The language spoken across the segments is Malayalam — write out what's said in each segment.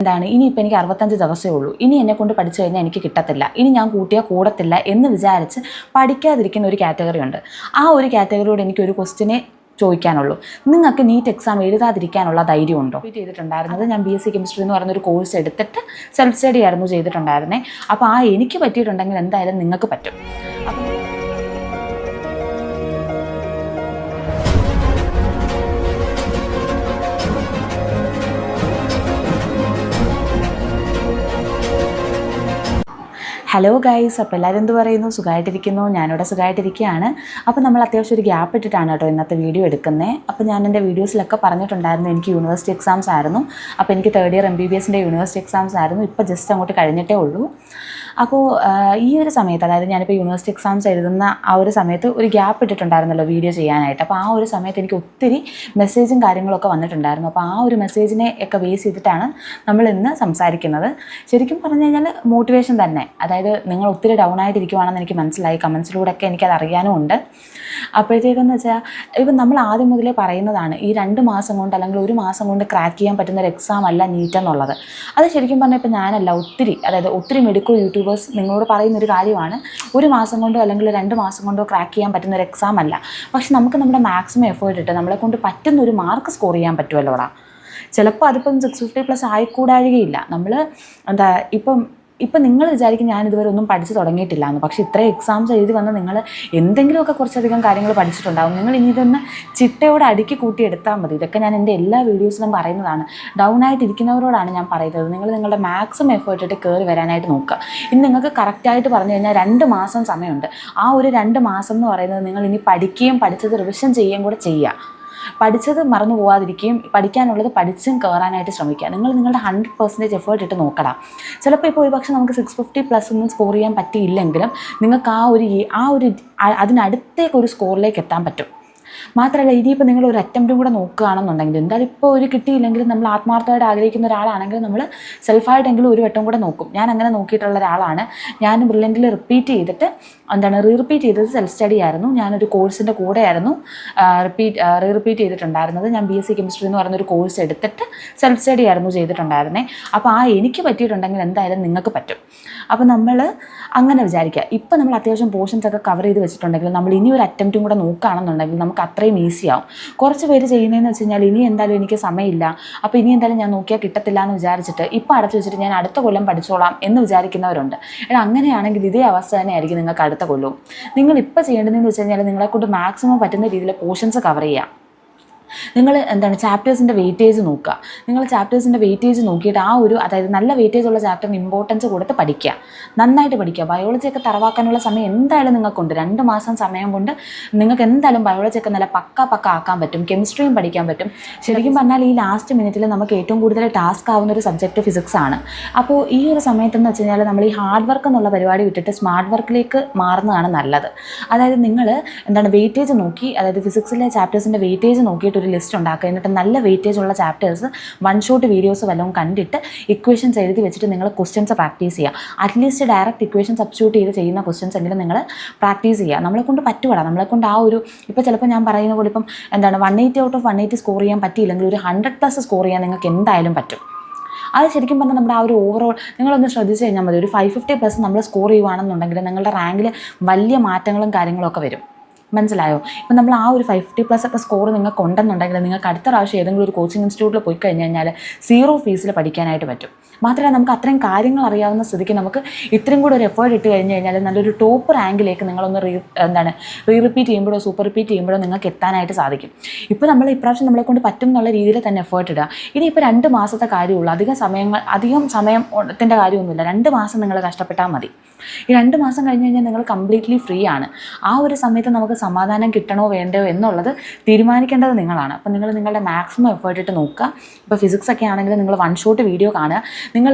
എന്താണ് ഇനിയിപ്പോൾ എനിക്ക് 65 ദിവസമേ ഉള്ളൂ, ഇനി എന്നെക്കൊണ്ട് പഠിച്ചു കഴിഞ്ഞാൽ എനിക്ക് കിട്ടത്തില്ല, ഇനി ഞാൻ കൂട്ടിയാൽ കൂടത്തില്ല എന്ന് വിചാരിച്ച് പഠിക്കാതിരിക്കുന്ന ഒരു കാറ്റഗറി ഉണ്ട്. ആ ഒരു കാറ്റഗറിയോട് എനിക്കൊരു ക്വസ്റ്റിനെ ചോദിക്കാനുള്ളൂ. നിങ്ങൾക്ക് നീറ്റ് എക്സാം എഴുതാതിരിക്കാനുള്ള ധൈര്യം ഉണ്ടോ? ചെയ്തിട്ടുണ്ടായിരുന്നത് ഞാൻ BSc കെമിസ്ട്രി എന്ന് പറയുന്നൊരു കോഴ്സ് എടുത്തിട്ട് സെൽഫ് സ്റ്റഡി ആയിരുന്നു ചെയ്തിട്ടുണ്ടായിരുന്നത്. അപ്പോൾ എനിക്ക് പറ്റിയിട്ടുണ്ടെങ്കിൽ എന്തായാലും നിങ്ങൾക്ക് പറ്റും. അപ്പം ഹലോ ഗൈസ്, അപ്പോൾ എല്ലാവരും എന്ത് പറയുന്നു? സുഖമായിട്ടിരിക്കുന്നു. ഞാനിവിടെ സുഖമായിട്ടിരിക്കുകയാണ്. അപ്പോൾ നമ്മൾ അത്യാവശ്യം ഒരു ഗ്യാപ്പ് ഇട്ടിട്ടാണ് കേട്ടോ ഇന്നത്തെ വീഡിയോ എടുക്കുന്നത്. അപ്പോൾ ഞാൻ എൻ്റെ വീഡിയോസിലൊക്കെ പറഞ്ഞിട്ടുണ്ടായിരുന്നു എനിക്ക് യൂണിവേഴ്സിറ്റി എക്സാംസ് ആയിരുന്നു. അപ്പോൾ എനിക്ക് തേർഡ് ഇയർ MBBSൻ്റെ യൂണിവേഴ്സിറ്റി എക്സാംസ് ആയിരുന്നു. ഇപ്പോൾ ജസ്റ്റ് അങ്ങോട്ട് കഴിഞ്ഞിട്ടേ ഉള്ളൂ. അപ്പോൾ ഈ ഒരു സമയത്ത്, അതായത് ഞാനിപ്പോൾ യൂണിവേഴ്സിറ്റി എക്സാംസ് എഴുതുന്ന ആ ഒരു സമയത്ത് ഒരു ഗ്യാപ്പ് ഇട്ടിട്ടുണ്ടായിരുന്നല്ലോ വീഡിയോ ചെയ്യാനായിട്ട്. അപ്പോൾ ആ ഒരു സമയത്ത് എനിക്ക് ഒത്തിരി മെസ്സേജും കാര്യങ്ങളൊക്കെ വന്നിട്ടുണ്ടായിരുന്നു. അപ്പോൾ ആ ഒരു മെസ്സേജിനെ ഒക്കെ ബേസ് ചെയ്തിട്ടാണ് നമ്മൾ ഇന്ന് സംസാരിക്കുന്നത്. ശരിക്കും പറഞ്ഞു കഴിഞ്ഞാൽ മോട്ടിവേഷൻ തന്നെ. അതായത് നിങ്ങൾ ഒത്തിരി ഡൗൺ ആയിട്ടിരിക്കുവാണെന്ന് എനിക്ക് മനസ്സിലായി. കമൻസിലൂടെയൊക്കെ എനിക്കത് അറിയാനും ഉണ്ട്. അപ്പോഴത്തേക്കെന്ന് വെച്ചാൽ ഇപ്പം നമ്മൾ ആദ്യം മുതലേ പറയുന്നതാണ് ഈ 2 മാസം കൊണ്ട് അല്ലെങ്കിൽ 1 മാസം കൊണ്ട് ക്രാക്ക് ചെയ്യാൻ പറ്റുന്ന ഒരു എക്സാം അല്ല നീറ്റ് എന്നുള്ളത്. അത് ശരിക്കും പറഞ്ഞാൽ ഇപ്പം ഞാനല്ല, ഒത്തിരി മെഡിക്കൽ യൂട്യൂബേഴ്സ് നിങ്ങളോട് പറയുന്നൊരു കാര്യമാണ്. 1 മാസം കൊണ്ടോ അല്ലെങ്കിൽ 2 മാസം കൊണ്ടോ ക്രാക്ക് ചെയ്യാൻ പറ്റുന്ന ഒരു എക്സാം അല്ല. പക്ഷെ നമുക്ക് നമ്മുടെ മാക്സിമം എഫേർട്ട് ഇട്ട് നമ്മളെ കൊണ്ട് പറ്റുന്ന ഒരു മാർക്ക് സ്കോർ ചെയ്യാൻ പറ്റുമല്ലോടാ. ചിലപ്പോൾ അതിപ്പം 650+ ആയിക്കൂടാഴുകയില്ല. നമ്മൾ ഇപ്പം നിങ്ങൾ വിചാരിക്കും ഞാൻ ഇതുവരെ ഒന്നും പഠിച്ച് തുടങ്ങിയിട്ടില്ല എന്ന്. പക്ഷേ ഇത്രയും എക്സാംസ് എഴുതി വന്ന് നിങ്ങൾ എന്തെങ്കിലുമൊക്കെ കുറച്ചധികം കാര്യങ്ങൾ പഠിച്ചിട്ടുണ്ടാകും. നിങ്ങൾ ഇനി ഇതൊന്ന് ചിട്ടയോടെ അടുക്കി കൂട്ടി എടുത്താൽ മതി. ഇതൊക്കെ ഞാൻ എൻ്റെ എല്ലാ വീഡിയോസിലും പറയുന്നതാണ്. ഡൗൺ ആയിട്ടിരിക്കുന്നവരോടാണ് ഞാൻ പറയുന്നത്. നിങ്ങൾ നിങ്ങളുടെ മാക്സിമം എഫേർട്ട് ഇട്ട് കയറി വരാനായിട്ട് നോക്കുക. ഇനി നിങ്ങൾക്ക് കറക്റ്റായിട്ട് പറഞ്ഞു കഴിഞ്ഞാൽ 2 മാസം സമയമുണ്ട്. ആ ഒരു 2 മാസം എന്ന് പറയുന്നത് നിങ്ങൾ ഇനി പഠിക്കുകയും പഠിച്ചത് റിവിഷൻ ചെയ്യുകയും കൂടെ ചെയ്യുക. പഠിച്ചത് മറന്നു പോകാതിരിക്കുകയും പഠിക്കാനുള്ളത് പഠിച്ചും കയറാനായിട്ട് ശ്രമിക്കുക. നിങ്ങൾ നിങ്ങളുടെ 100% എഫേർട്ട് ഇട്ട് നോക്കണം. ചിലപ്പോൾ ഇപ്പോൾ ഒരുപക്ഷെ നമുക്ക് 650+ ഒന്നും സ്കോർ ചെയ്യാൻ പറ്റിയില്ലെങ്കിലും നിങ്ങൾക്ക് അതിനടുത്തേക്കൊരു സ്കോറിലേക്ക് എത്താൻ പറ്റും. മാത്രമല്ല ഇനിയിപ്പോൾ നിങ്ങൾ ഒരു അറ്റംപ്റ്റും കൂടെ നോക്കുകയാണെന്നുണ്ടെങ്കിൽ, എന്തായാലും ഇപ്പോൾ ഒരു കിട്ടിയില്ലെങ്കിലും നമ്മൾ ആത്മാർത്ഥമായിട്ട് ആഗ്രഹിക്കുന്ന ഒരാളാണെങ്കിൽ നമ്മൾ സെൽഫായിട്ടെങ്കിലും ഒരു വട്ടം കൂടെ നോക്കും. ഞാൻ അങ്ങനെ നോക്കിയിട്ടുള്ള ഒരാളാണ്. ഞാൻ ബ്രില്യൻറ്റിൽ റിപ്പീറ്റ് ചെയ്തത് സെൽഫ് സ്റ്റഡി ആയിരുന്നു. ഞാനൊരു കോഴ്സിൻ്റെ കൂടെയായിരുന്നു റിപ്പീറ്റ് ചെയ്തിട്ടുണ്ടായിരുന്നത്. ഞാൻ BSc കെമിസ്ട്രി എന്ന് പറയുന്നൊരു കോഴ്സ് എടുത്തിട്ട് സെൽഫ് സ്റ്റഡി ആയിരുന്നു ചെയ്തിട്ടുണ്ടായിരുന്നത്. അപ്പോൾ എനിക്ക് പറ്റിയിട്ടുണ്ടെങ്കിൽ എന്തായാലും നിങ്ങൾക്ക് പറ്റും. അപ്പോൾ നമ്മൾ അങ്ങനെ വിചാരിക്കുക. ഇപ്പോൾ നമ്മൾ അത്യാവശ്യം പോർഷൻസ് ഒക്കെ കവർ ചെയ്ത് വെച്ചിട്ടുണ്ടെങ്കിൽ നമ്മൾ ഇനി ഒരു അറ്റംപ്റ്റും കൂടെ നോക്കുകയാണെന്നുണ്ടെങ്കിൽ നമുക്ക് അത്രയും ഈസിയാവും. കുറച്ച് പേര് ചെയ്യുന്നതെന്ന് വെച്ച് കഴിഞ്ഞാൽ ഇനി എന്തായാലും എനിക്ക് സമയമില്ല, അപ്പോൾ ഇനി എന്തായാലും ഞാൻ നോക്കിയാൽ കിട്ടത്തില്ല എന്ന് വിചാരിച്ചിട്ട് ഇപ്പോൾ അടച്ചു വെച്ചിട്ട് ഞാൻ അടുത്ത കൊല്ലം പഠിച്ചോളാം എന്ന് വിചാരിക്കുന്നവരുണ്ട്. അങ്ങനെയാണെങ്കിൽ ഇതേ അവസ്ഥ തന്നെയായിരിക്കും നിങ്ങൾക്ക് അടുത്ത കൊല്ലവും. നിങ്ങൾ ഇപ്പോൾ ചെയ്യേണ്ടതെന്ന് വെച്ച് കഴിഞ്ഞാൽ നിങ്ങളെക്കൊണ്ട് മാക്സിമം പറ്റുന്ന രീതിയിൽ പോർഷൻസ് കവർ ചെയ്യാം. നിങ്ങൾ ചാപ്റ്റേഴ്സിൻ്റെ വെയിറ്റേജ് നോക്കുക. നിങ്ങൾ ചാപ്റ്റേഴ്സിൻ്റെ വെയിറ്റേജ് നോക്കിയിട്ട് അതായത് നല്ല വെയിറ്റേജ് ഉള്ള ചാപ്റ്ററിന് ഇമ്പോർട്ടൻസ് കൊടുത്ത് പഠിക്കുക. നന്നായിട്ട് പഠിക്കുക. ബയോളജിയൊക്കെ തറവാക്കാനുള്ള സമയം എന്തായാലും നിങ്ങൾക്കുണ്ട്. 2 മാസം സമയം കൊണ്ട് നിങ്ങൾക്ക് എന്തായാലും ബയോളജിയൊക്കെ നല്ല പക്ക ആക്കാൻ പറ്റും. കെമിസ്ട്രിയും പഠിക്കാൻ പറ്റും. ശരിക്കും പറഞ്ഞാൽ ഈ ലാസ്റ്റ് മിനിറ്റിൽ നമുക്ക് ഏറ്റവും കൂടുതൽ ടാസ്ക് ആവുന്ന ഒരു സബ്ജക്റ്റ് ഫിസിക്സ് ആണ്. അപ്പോൾ ഈ ഒരു സമയത്തെന്ന് വെച്ച് കഴിഞ്ഞാൽ നമ്മൾ ഈ ഹാർഡ് വർക്ക് എന്നുള്ള പരിപാടി വിട്ടിട്ട് സ്മാർട്ട് വർക്കിലേക്ക് മാറുന്നതാണ് നല്ലത്. അതായത് നിങ്ങൾ വെയിറ്റേജ് നോക്കി, അതായത് ഫിസിക്സിലെ ചാപ്റ്റേഴ്സിൻ്റെ വെയിറ്റേജ് നോക്കിയിട്ട് ഒരു ലിസ്റ്റ് ഉണ്ടാക്കുക. എന്നിട്ട് നല്ല വെയിറ്റേജ് ഉള്ള ചാപ്റ്റേഴ്സ് 1 ഷോട്ട് വീഡിയോസ് വല്ലതും കണ്ടിട്ട് ഇക്വേഷൻസ് എഴുതി വെച്ചിട്ട് നിങ്ങൾ ക്വസ്റ്റ്യൻസ് പ്രാക്ടീസ് ചെയ്യുക. അറ്റ്ലീസ്റ്റ് ഡയറക്റ്റ് ഇക്വേഷൻ സബ്സ്റ്റിറ്റ്യൂട്ട് ചെയ്ത് ചെയ്യുന്ന ക്വസ്റ്റ്യൻസ് എങ്കിലും നിങ്ങൾ പ്രാക്ടീസ് ചെയ്യുക. നമ്മളെ കൊണ്ട് പറ്റുകയാണ്. നമ്മളെ കൊണ്ട് ഇപ്പോൾ ചിലപ്പോൾ ഞാൻ പറയുന്ന പോലെ 180 ഔട്ട് ഓഫ് 180 സ്കോർ ചെയ്യാൻ പറ്റിയില്ലെങ്കിൽ ഒരു 100+ സ്കോർ ചെയ്യാൻ നിങ്ങൾക്ക് എന്തായാലും പറ്റും. അത് ശരിക്കും പറഞ്ഞാൽ നമ്മുടെ ആ ഒരു ഓവറോൾ നിങ്ങളൊന്ന് ശ്രദ്ധിച്ച് കഴിഞ്ഞാൽ മതി. ഒരു 550+ നമ്മൾ സ്കോർ ചെയ്യുകയാണെന്നുണ്ടെങ്കിൽ നിങ്ങളുടെ റാങ്കിൽ വലിയ മാറ്റങ്ങളും കാര്യങ്ങളൊക്കെ വരും. മനസ്സിലായോ? ഇപ്പം നമ്മൾ ആ ഒരു 550+ ഒക്കെ സ്കോർ നിങ്ങൾക്ക് ഉണ്ടെന്നുണ്ടെങ്കിൽ നിങ്ങൾക്ക് അടുത്ത പ്രാവശ്യം ഏതെങ്കിലും ഒരു കോച്ചിങ് ഇൻസ്റ്റിറ്റ്യൂട്ടിൽ പോയി കഴിഞ്ഞ് കഴിഞ്ഞാൽ 0 ഫീസിൽ പഠിക്കാനായിട്ട് പറ്റും. മാത്രമല്ല നമുക്ക് അത്രയും കാര്യങ്ങൾ അറിയാവുന്ന സ്ഥിതിക്ക് നമുക്ക് ഇത്രയും കൂടെ ഒരു എഫേർട്ട് ഇട്ട് കഴിഞ്ഞ് കഴിഞ്ഞാൽ നല്ലൊരു ടോപ്പ് റാങ്കിലേക്ക് നിങ്ങളൊന്ന് റിപ്പീറ്റ് ചെയ്യുമ്പോഴോ സൂപ്പർ റിപ്പീറ്റ് ചെയ്യുമ്പോഴോ നിങ്ങൾക്ക് എത്താനായിട്ട് സാധിക്കും. ഇപ്പോൾ നമ്മൾ ഇപ്രാവശ്യം നമ്മളെ കൊണ്ട് പറ്റും എന്നുള്ള രീതിയിൽ തന്നെ എഫേർട്ട് ഇടുക. ഇനിയിപ്പോൾ 2 മാസത്തെ കാര്യമുള്ളൂ. അധികം സമയത്തിൻ്റെ കാര്യമൊന്നുമില്ല. 2 മാസം നിങ്ങൾ കഷ്ടപ്പെട്ടാൽ മതി. ഈ 2 മാസം കഴിഞ്ഞ് കഴിഞ്ഞാൽ നിങ്ങൾ കംപ്ലീറ്റ്ലി ഫ്രീ ആണ്. ആ ഒരു സമയത്ത് നമുക്ക് സമാധാനം കിട്ടണോ വേണ്ടയോ എന്നുള്ളത് തീരുമാനിക്കേണ്ടത് നിങ്ങളാണ്. അപ്പോൾ നിങ്ങൾ നിങ്ങളുടെ മാക്സിമം എഫേർട്ട് ഇട്ട് നോക്കുക. ഇപ്പോൾ ഫിസിക്സ് ഒക്കെ ആണെങ്കിൽ നിങ്ങൾ 1 ഷോട്ട് വീഡിയോ കാണുക. നിങ്ങൾ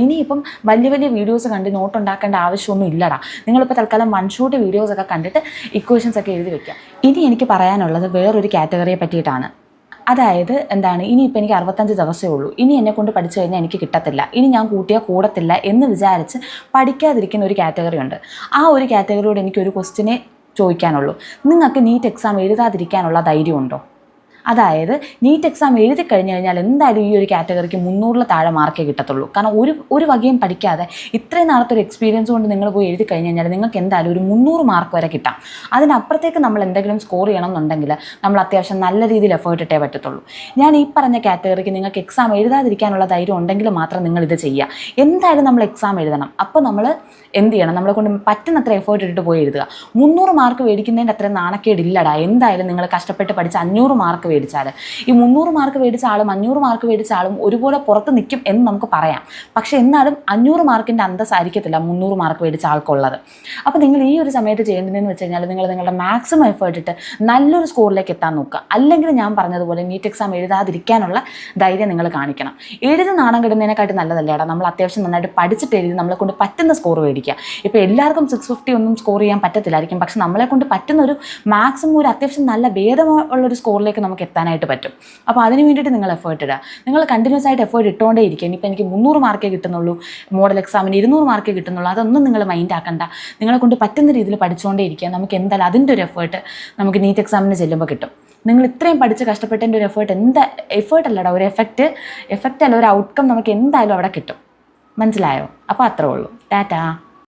ഇനിയിപ്പം വലിയ വീഡിയോസ് കണ്ട് നോട്ട് ഉണ്ടാക്കേണ്ട ആവശ്യമൊന്നും ഇല്ലടാ. നിങ്ങളിപ്പോൾ തൽക്കാലം 1 ഷോട്ട് വീഡിയോസൊക്കെ കണ്ടിട്ട് ഇക്വേഷൻസ് ഒക്കെ എഴുതി വെക്കുക. ഇനി എനിക്ക് പറയാനുള്ളത് വേറൊരു കാറ്റഗറിയെ പറ്റിയിട്ടാണ്. അതായത് ഇനിയിപ്പോൾ എനിക്ക് 65 ദിവസമേ ഉള്ളൂ, ഇനി എന്നെക്കൊണ്ട് പഠിച്ചു കഴിഞ്ഞാൽ എനിക്ക് കിട്ടത്തില്ല, ഇനി ഞാൻ കൂട്ടിയാൽ കൂടത്തില്ല എന്ന് വിചാരിച്ച് പഠിക്കാതിരിക്കുന്ന ഒരു കാറ്റഗറി ഉണ്ട്. ആ ഒരു കാറ്റഗറിയോട് എനിക്കൊരു ക്വസ്റ്റിനെ ചോദിക്കാനുള്ളൂ. നിങ്ങൾക്ക് നീറ്റ് എക്സാം എഴുതാതിരിക്കാനുള്ള ധൈര്യം ഉണ്ടോ? അതായത് നീറ്റ് എക്സാം എഴുതി കഴിഞ്ഞ് കഴിഞ്ഞാൽ എന്തായാലും ഈ ഒരു കാറ്റഗറിക്ക് 300-ൽ താഴെ മാർക്കേ കിട്ടത്തുള്ളൂ. കാരണം ഒരു വകയും പഠിക്കാതെ ഇത്രയും നാളത്തെ ഒരു എക്സ്പീരിയൻസ് കൊണ്ട് നിങ്ങൾ പോയി എഴുതി കഴിഞ്ഞ് കഴിഞ്ഞാൽ നിങ്ങൾക്ക് എന്തായാലും ഒരു 300 മാർക്ക് വരെ കിട്ടാം. അതിനപ്പുറത്തേക്ക് നമ്മൾ എന്തെങ്കിലും സ്കോർ ചെയ്യണം എന്നുണ്ടെങ്കിൽ നമ്മൾ അത്യാവശ്യം നല്ല രീതിയിൽ എഫേർട്ട് ഇട്ടേ പറ്റത്തുള്ളൂ. ഞാൻ ഈ പറഞ്ഞ കാറ്റഗറിക്ക് നിങ്ങൾക്ക് എക്സാം എഴുതാതിരിക്കാനുള്ള ധൈര്യം ഉണ്ടെങ്കിൽ മാത്രം നിങ്ങളിത് ചെയ്യുക. എന്തായാലും നമ്മൾ എക്സാം എഴുതണം. അപ്പോൾ നമ്മൾ എന്ത് ചെയ്യണം? നമ്മളെ കൊണ്ട് പറ്റുന്നത്ര എഫേർട്ട് ഇട്ടിട്ട് പോയി എഴുതുക. 300 മാർക്ക് മേടിക്കുന്നതിൻ്റെ അത്രയും നാണക്കേടില്ലടാ. എന്തായാലും നിങ്ങൾ കഷ്ടപ്പെട്ട് പഠിച്ച് 500 മാർക്ക് മേടിച്ചാൽ ഈ 300 മാർക്ക് മേടിച്ച ആളും 500 മാർക്ക് മേടിച്ച ആളും ഒരുപോലെ പുറത്ത് നിൽക്കും എന്ന് നമുക്ക് പറയാം. പക്ഷേ എന്നാലും 500 മാർക്കിൻ്റെ അന്തസ്സായിരിക്കത്തില്ല 300 മാർക്ക് മേടിച്ച ആൾക്കുള്ളത്. അപ്പോൾ നിങ്ങൾ ഈ ഒരു സമയത്ത് ചെയ്യേണ്ടതെന്ന് വെച്ച് കഴിഞ്ഞാൽ നിങ്ങൾ നിങ്ങളുടെ മാക്സിമം എഫേർട്ട് ഇട്ട് നല്ലൊരു സ്കോറിലേക്ക് എത്താൻ നോക്കുക. അല്ലെങ്കിൽ ഞാൻ പറഞ്ഞതുപോലെ നീറ്റ് എക്സാം എഴുതാതിരിക്കാനുള്ള ധൈര്യം നിങ്ങൾ കാണിക്കണം. എഴുതി നാണം കെടുന്നതിനെക്കാട്ടി നല്ലതല്ലേടാ നമ്മൾ അത്യാവശ്യം നന്നായിട്ട് പഠിച്ചിട്ട് എഴുതി നമ്മളെ കൊണ്ട് പറ്റുന്ന സ്കോർ മേടിക്കുക. ഇപ്പോൾ എല്ലാവർക്കും 650 ഒന്നും സ്കോർ ചെയ്യാൻ പറ്റത്തില്ലായിരിക്കും. പക്ഷെ നമ്മളെ കൊണ്ട് പറ്റുന്ന ഒരു മാക്സിമം ഒരു അത്യാവശ്യം നല്ല ഭേദമുള്ളൊരു സ്കോറിലേക്ക് നമുക്ക് എത്താനായിട്ട് പറ്റും. അപ്പോൾ അതിന് വേണ്ടിയിട്ട് നിങ്ങൾ എഫേർട്ട് ഇടുക. നിങ്ങൾ കണ്ടിന്യൂസ് ആയിട്ട് എഫേർട്ട് ഇട്ടുകൊണ്ടേ ഇരിക്കുക. ഇനിയിപ്പോൾ എനിക്ക് 300 മാർക്കേ കിട്ടുന്നുള്ളൂ, മോഡൽ എക്സാമിന് 200 മാർക്കേ കിട്ടുന്നുള്ളൂ, അതൊന്നും നിങ്ങൾ മൈൻഡ് ആക്കണ്ട. നിങ്ങളെ കൊണ്ട് പറ്റുന്ന രീതിയിൽ പഠിച്ചുകൊണ്ടേ ഇരിക്കുക. നമുക്ക് എന്തായാലും അതിൻ്റെ ഒരു എഫേർട്ട് നമുക്ക് നീറ്റ് എക്സാമിന് ചെല്ലുമ്പോൾ കിട്ടും. നിങ്ങൾ ഇത്രയും പഠിച്ച് കഷ്ടപ്പെട്ടതിൻ്റെ ഒരു എഫേർട്ട് അല്ലടാ, ഒരു എഫക്റ്റ് അല്ല, ഒരു ഔട്ട്കം നമുക്ക് എന്തായാലും അവിടെ കിട്ടും. മനസ്സിലായോ? അപ്പോൾ അത്രേ ഉള്ളൂ. ടാറ്റാ.